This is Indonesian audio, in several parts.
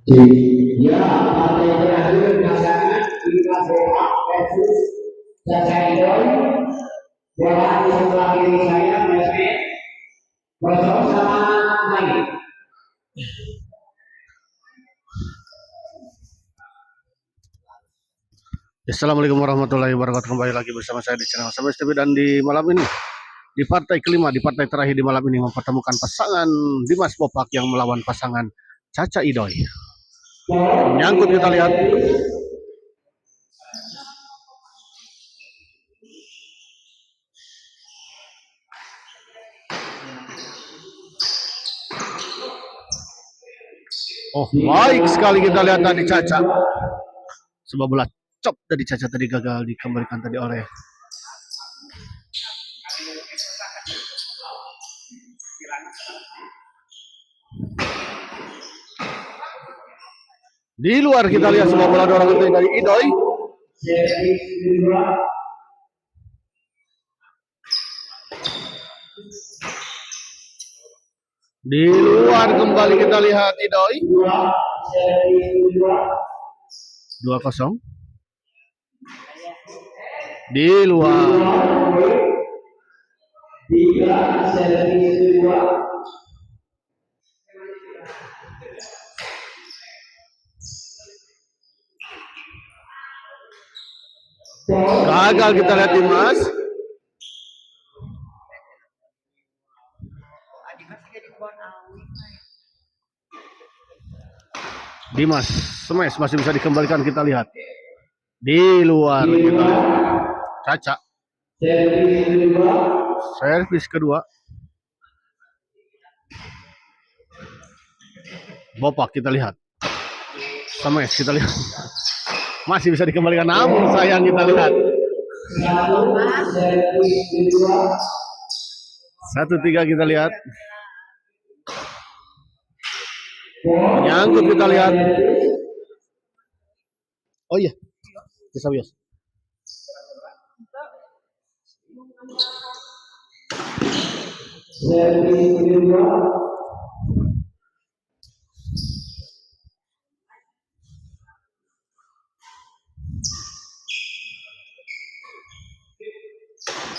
Ya, partai terakhir pasangan kita sepak versus Cacaidon. Bola di sebelah kiri saya, Messi. Kosong sama main. Assalamualaikum warahmatullahi wabarakatuh. Kembali lagi bersama saya di channel Sabes TV, dan di malam ini di partai kelima, di partai terakhir di malam ini mempertemukan pasangan Dimas Bopak yang melawan pasangan Caca Idoy. Menyangkut kita lihat. Oh, baik sekali kita lihat tadi Caca. Sebuah bola cop dari Caca tadi gagal dikembalikan tadi oleh di luar. Kita lihat sebuah bola dorongan dari Idoy. Di luar kembali kita lihat Idoy. 2-0. Di luar. Gagal kita lihat Dimas. Dimas smash masih bisa dikembalikan, kita lihat di luar. Kita lihat Caca servis kedua. Bopak kita lihat smash, kita lihat masih bisa dikembalikan, namun sayang kita lihat 1-3 kita lihat. Menyangkut kita lihat. Oh iya, bisa bias.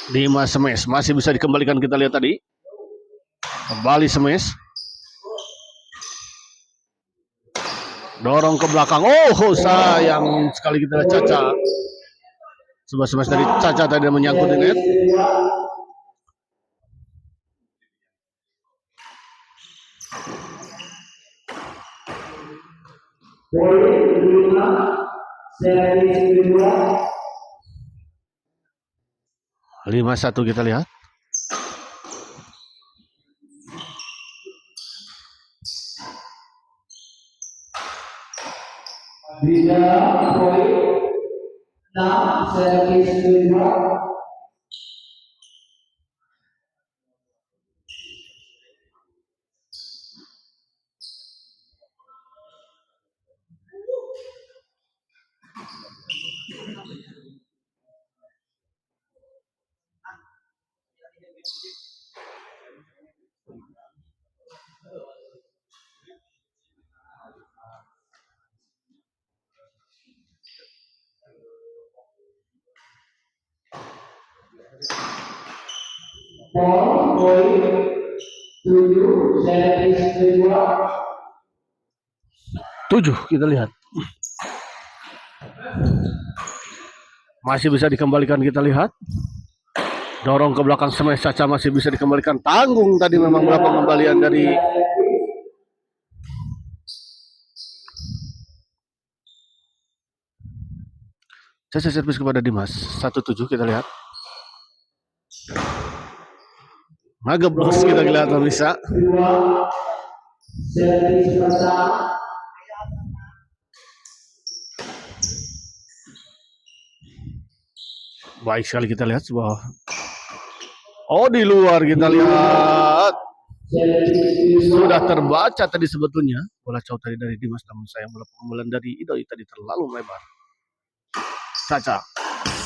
Dimas smash masih bisa dikembalikan, kita lihat tadi kembali smash. Dorong ke belakang. Oh, sayang sekali kita lihat Caca. Sebuah smash dari Caca tadi menyangkut di net. Lima satu kita lihat. Tujuh kita lihat. Masih bisa dikembalikan, kita lihat. Dorong ke belakang smash Caca masih bisa dikembalikan. Tanggung tadi memang berapa pengembalian dari Caca. Servis kepada Dimas. 1-7 kita lihat. Ngegeblos kita lihat bisa. Baik sekali kita lihat sebuah. Oh, di luar kita lihat. Sudah terbaca tadi sebetulnya bola jauh tadi dari Dimas, namun sayang bola pengembalian dari Idoy tadi terlalu lebar. Caca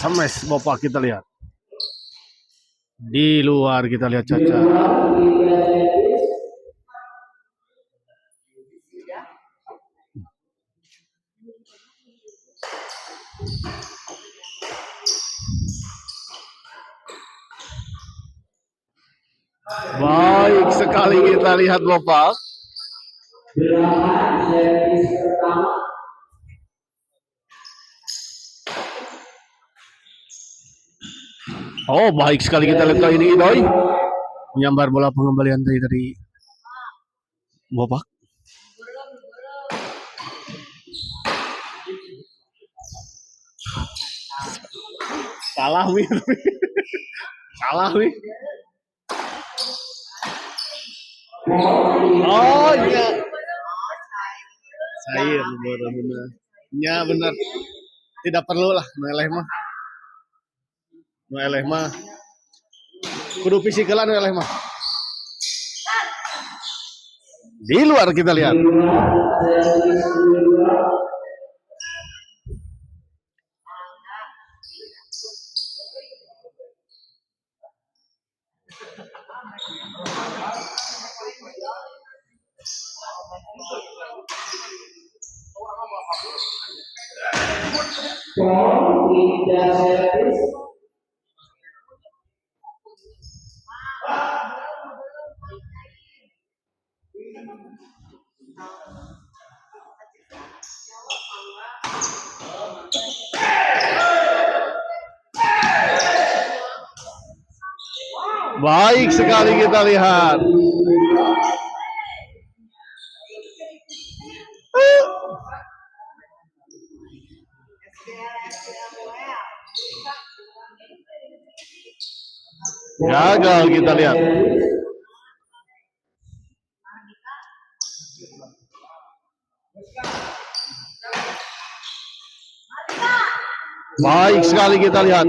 smash Bopak kita lihat. Di luar kita lihat Caca. sekali kita lihat Bapak. 8 servis pertama. Oh, baik sekali kita lihat kali ini Idoy. Menyambar bola pengembalian dari Bapak. Salah Wi. Salah Wi. Oh iya. Saya benar. Ya benar. Tidak perlu lah Noeleh mah. Kudu fisikalan Noeleh mah. Di luar kita lihat. Tidak servis. Baik sekali kita lihat. Gagal kita lihat. Baik sekali kita lihat.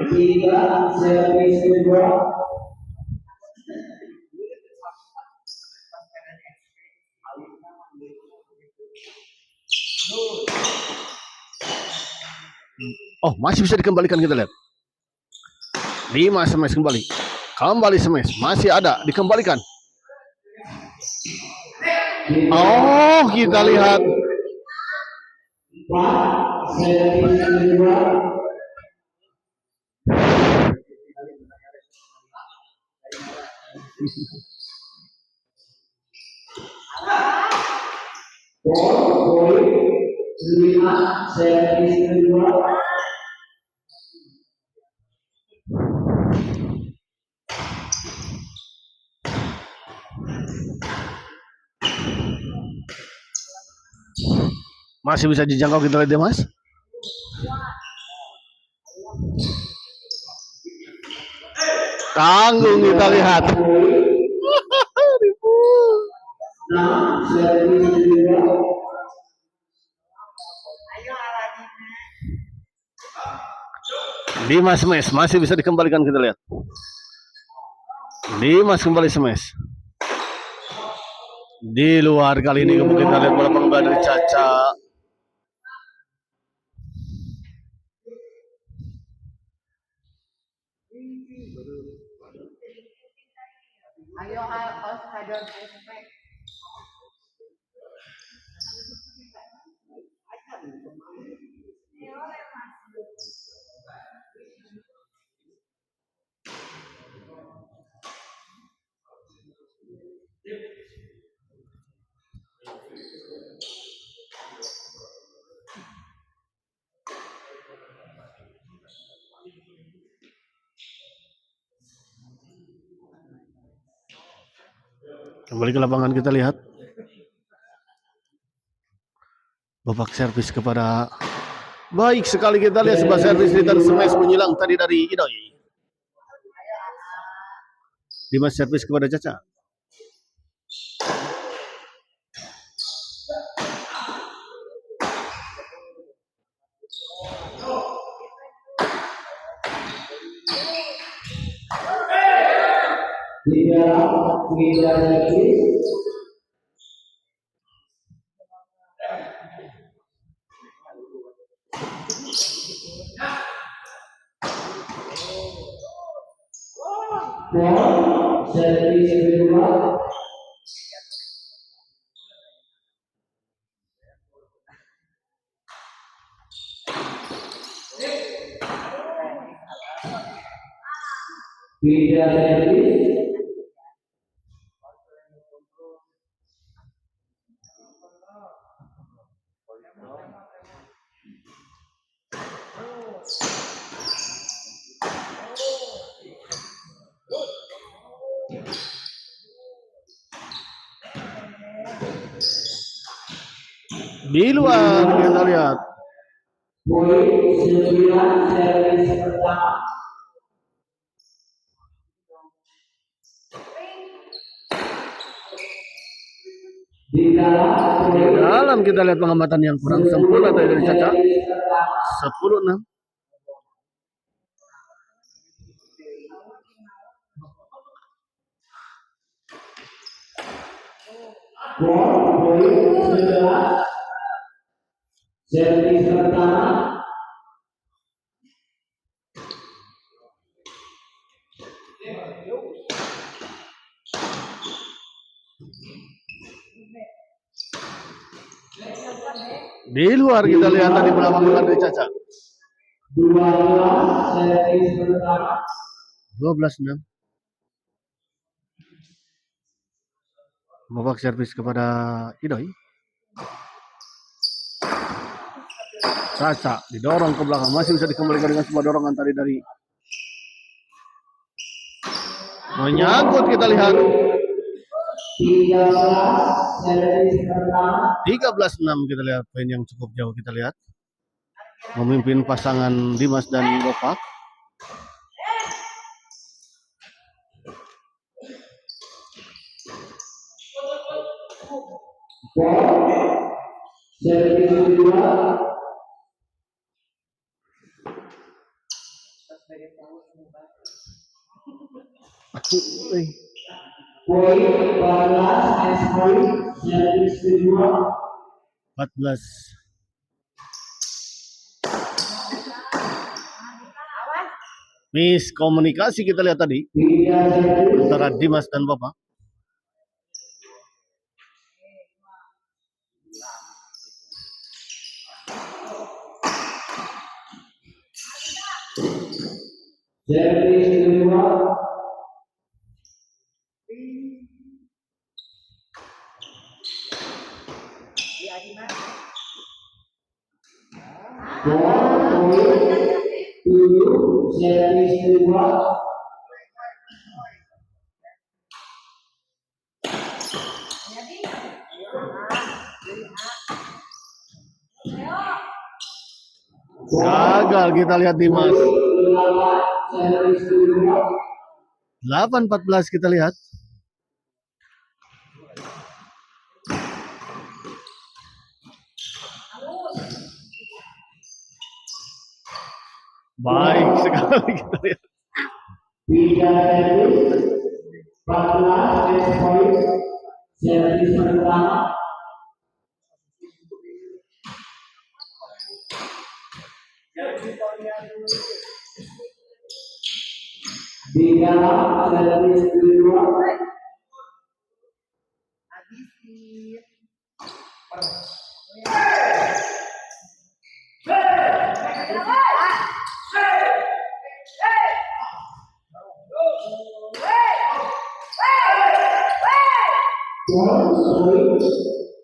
Tidak servis kedua. Oh, masih bisa dikembalikan kita lihat. 5 smash kembali. Kembali smash, masih ada, dikembalikan. Oh, kita lihat. 4 servis kedua. Poin 5 servis kedua. Masih bisa dijangkau kita lihat ya, Mas. Tanggung kita lihat. Nah, servis kedua. Dimas smash masih bisa dikembalikan kita lihat. Dimas kembali smash. Di luar kali ini kita lihat bola pengembalian dari Caca. Ayo harus hadon SP. Kembali ke lapangan kita lihat. Babak servis kepada baik sekali kita lihat sebuah servis return smash menyilang tadi dari Idoy. Dimas servis kepada Caca. Tidak servis. Ball, servis kedua. Tidak servis. Di luar kita lihat. Poin 9 servis pertama. Di dalam Di dalam kita lihat pengamatan yang kurang sempurna tadi dari Caca. servis pertama. 10-6. Ball, poin 11 servis pertama. Di luar kita lihat tadi pengamatan dari Caca. 12 servis pertama. 12-6. Babak servis kepada Idoy. Caca didorong ke belakang, masih bisa dikembalikan dengan sebuah dorongan tadi dari menyangkut. Kita lihat 13 servis pertama. 13-6 kita lihat poin yang cukup jauh kita lihat. Memimpin pasangan Dimas dan Bopak. Ball, servis kedua. Poin 14 match point servis kedua. 14. Miskomunikasi kita lihat tadi 3 servis. antara Dimas dan Bopak. Servis kedua. Ball, poin 7 servis kedua. Gagal kita lihat Dimas. 8 servis kedua. 8-14 kita lihat. Baik sekali kita lihat. 3 servis. 14 match point servis pertama. Di dalam servis kedua.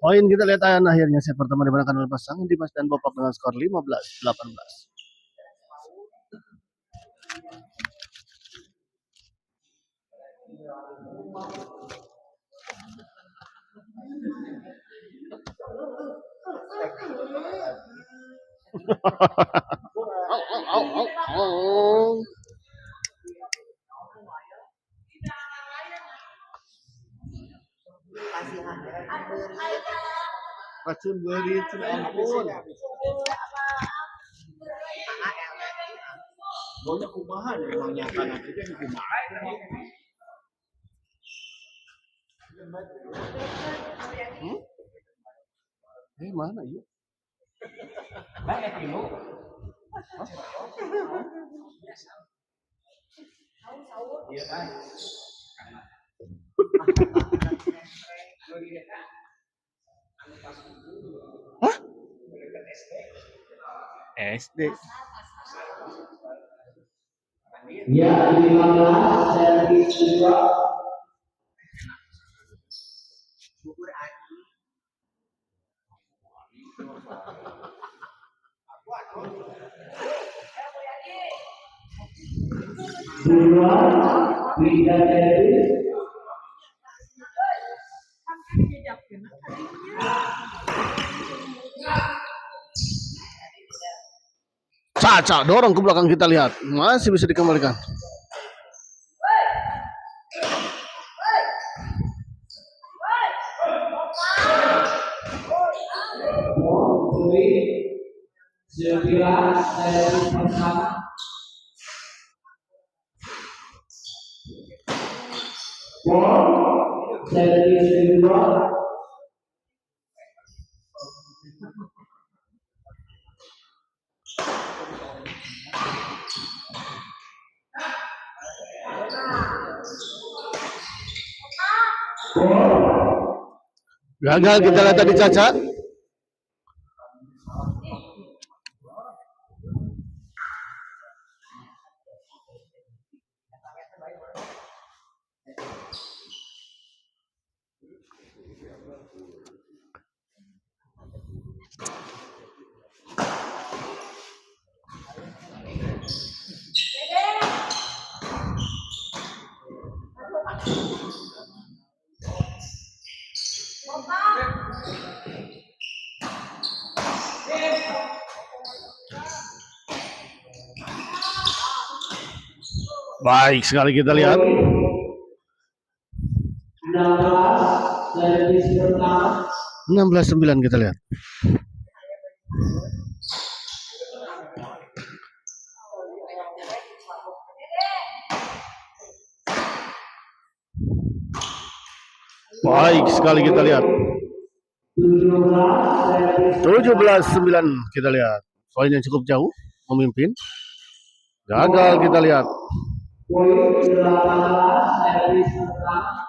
Poin kita lihat akhirnya set pertama dimenangkan oleh pasangan Dimas dan Bopak dengan skor 15-18. Racun berit, ampun. Banyak kumaha memangnya tanah itu yang kumaha. Mana yuk? Hah? SD. Ya, 15 servis kedua. Dua, tiga servis. Caca dorong ke belakang, kita lihat masih bisa dikembalikan. Sembilan servis pertama. Servis kedua. Gagal kita lihat tadi Caca. Baik sekali kita lihat. 16 servis pertama. 16-9 kita lihat. Baik sekali kita lihat. 17-9 kita lihat. Poinnya cukup jauh, memimpin. Gagal kita lihat. Poin 18 servis pertama.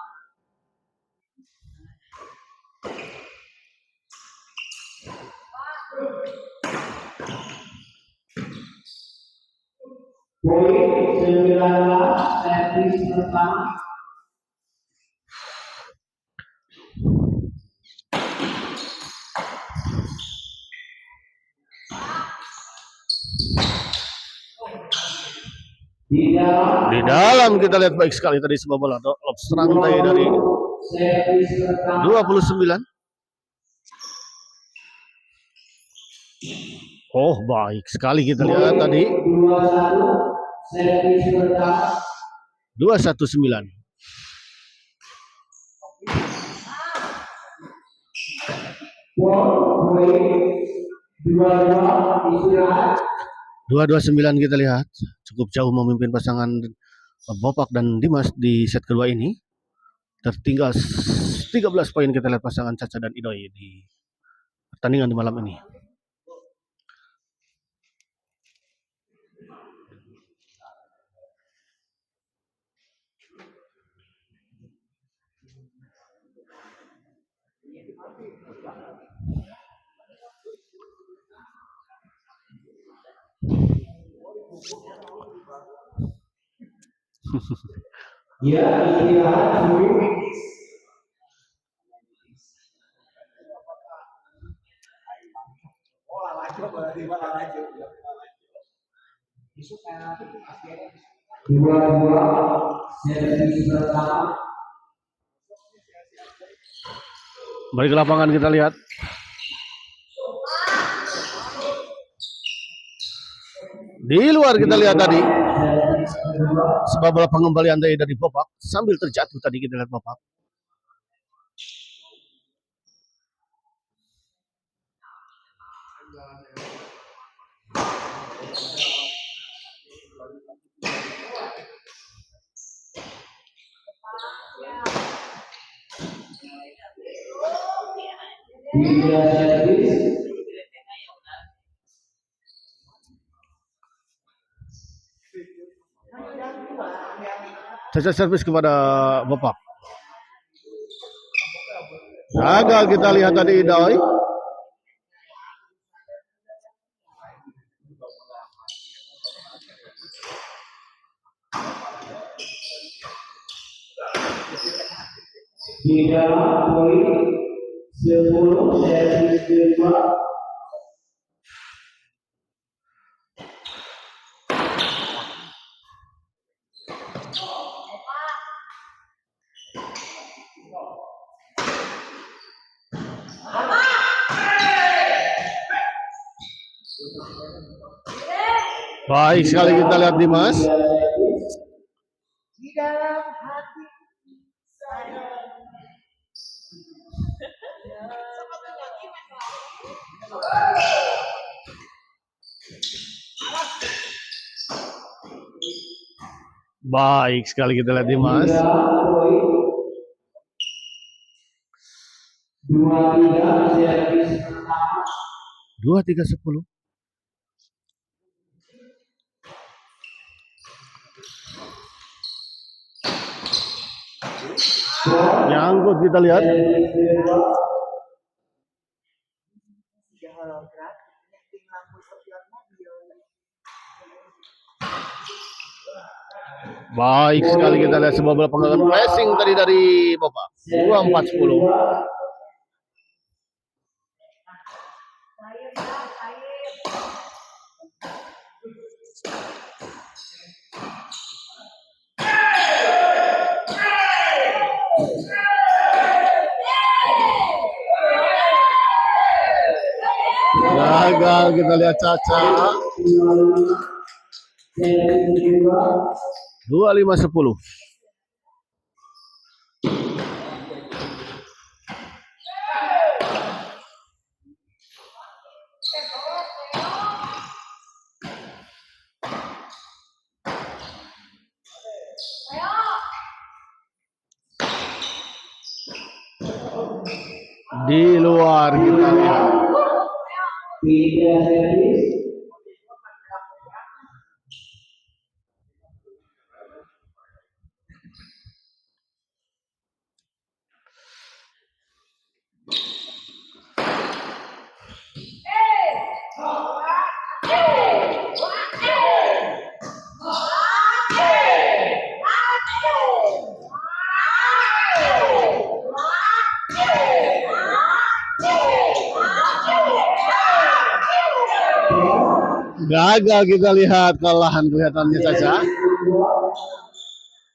Poin 19 servis pertama. Di dalam kita lihat baik sekali tadi sebuah bola lob rantai dari 29. Oh, baik sekali kita lihat tadi. 21-9. Dua sembilan kita lihat cukup jauh memimpin pasangan Bopak dan Dimas di set kedua ini. Tertinggal 13 poin kita lihat pasangan Caca dan Idoy di pertandingan di malam ini. Ya, istirahat dulu. Dua servis pertama. Balik ke lapangan kita lihat. Di luar kita lihat tadi sebuah bola pengembalian dari Bopak sambil terjatuh tadi kita lihat Bopak. Tiga servis. Cacat servis kepada Bapak. Gagal kita lihat tadi Doi. Di dalam poin 10 servis kedua. Baik sekali kita lihat Dimas. Di dalam hati saya. Baik sekali kita lihat Dimas. Di dalam poin 23 servis pertama. 2-3-10. Nyangkut kita lihat. Servis kedua. Tiga hologram. Tim lampu spion mobil. Baik sekali kita lihat sebuah bola penggalan pressing tadi dari Bapak. 2-4-10. Gagal kita lihat Caca. Servis kedua. 25-10. Di luar kita lihat. 3 servis. Gagal kita lihat kalahan kelihatannya Caca.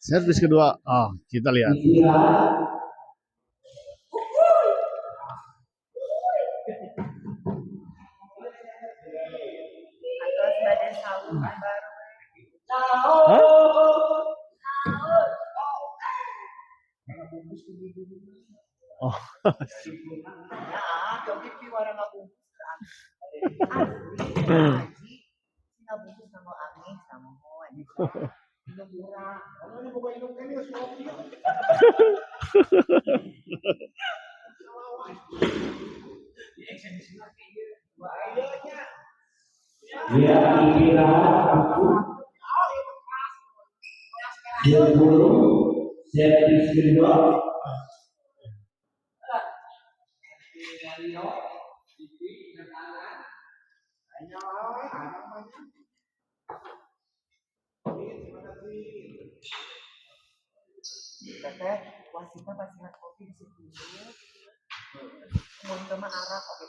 Servis kedua. Kita lihat. Atau badan sahur baru. Oh. Ya, jadi piwara ngabungkus. Asli. Ngabungkus sama angin sama hoan. Minum murah. Kalau ini bukan minum kan ya kopi. Dia istirahat 10 servis kedua. Teteh, wasitnya pasihan kopi di sini. Mau sama Arab oke.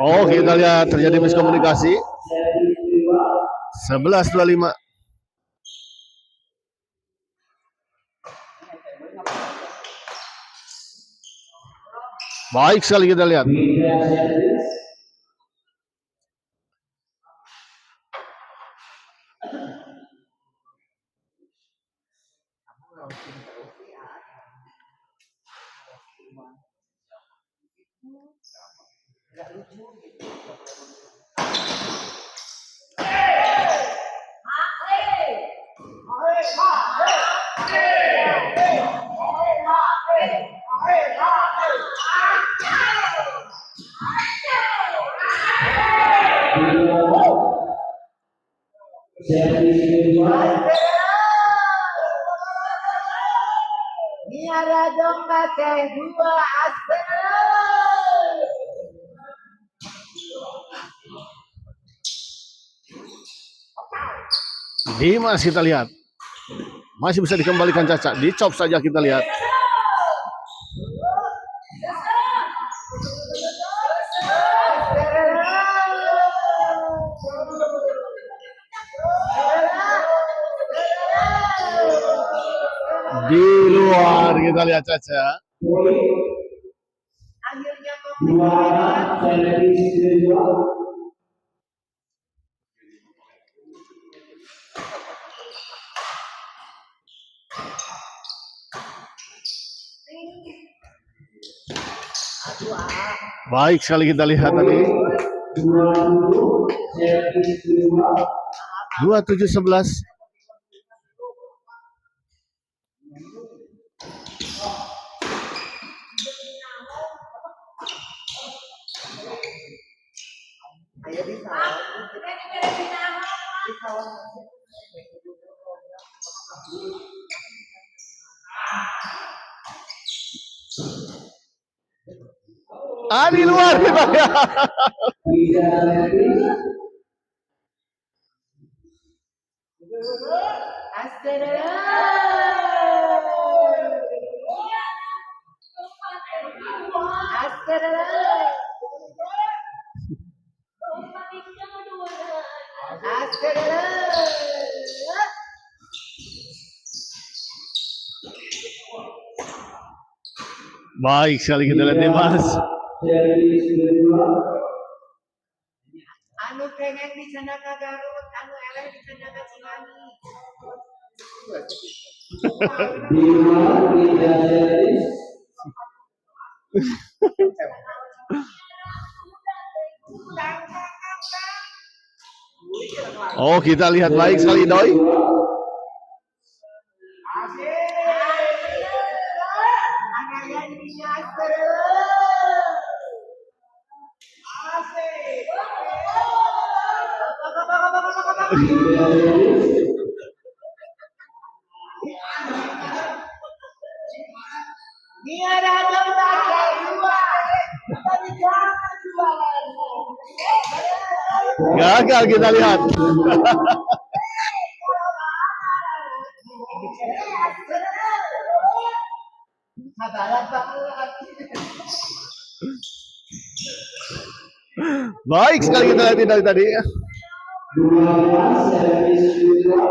Oh, kita lihat terjadi miskomunikasi. Servis kedua. 11-25. Baik sekali kita lihat. 3 servis. Gak lucu gitu. servis kedua, Niara dong pakai dua asal. Dimas kita lihat. Masih bisa dikembalikan Caca. Dicop saja kita lihat. Di luar kita lihat Caca. poin Akhirnya juara servis kedua, Baik sekali kita lihat tadi. 20 servis kedua, 27-11. ayo bisa. Di luar kita lihat. 3 servis, Baik sekali kita lihat Dimas. servis kedua, Anu pengen di sana ke Garut, anu eleh di sana ke Cimahi. 5 3 servis, Oh kita lihat baik sekali Doi. Niara dong pakai dua. Tapi jangan jualan. Gagal kita lihat. Baik sekali kita lihat dari tadi. 12 servis kedua,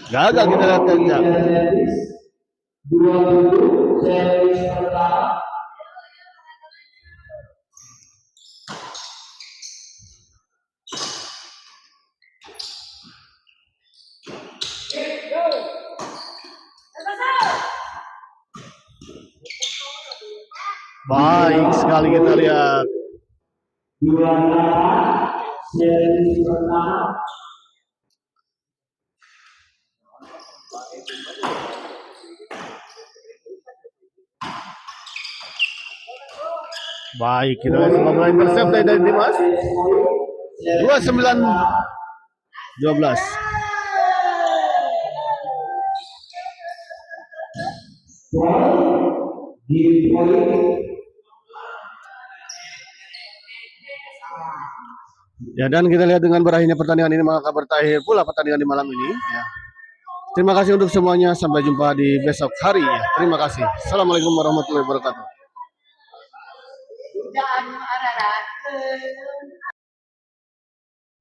Gagal kita lihat Caca. 3 servis, 20 servis pertama, Baik sekali kita lihat. 28 servis pertama, Baik kita lihat bola intercept dari Dimas. 29-12. di poin Ya, dan kita lihat dengan berakhirnya pertandingan ini maka berakhir pula pertandingan di malam ini. Ya. Terima kasih untuk semuanya. Sampai jumpa di besok hari. Ya. Terima kasih. Assalamualaikum warahmatullahi wabarakatuh. Jangan marah.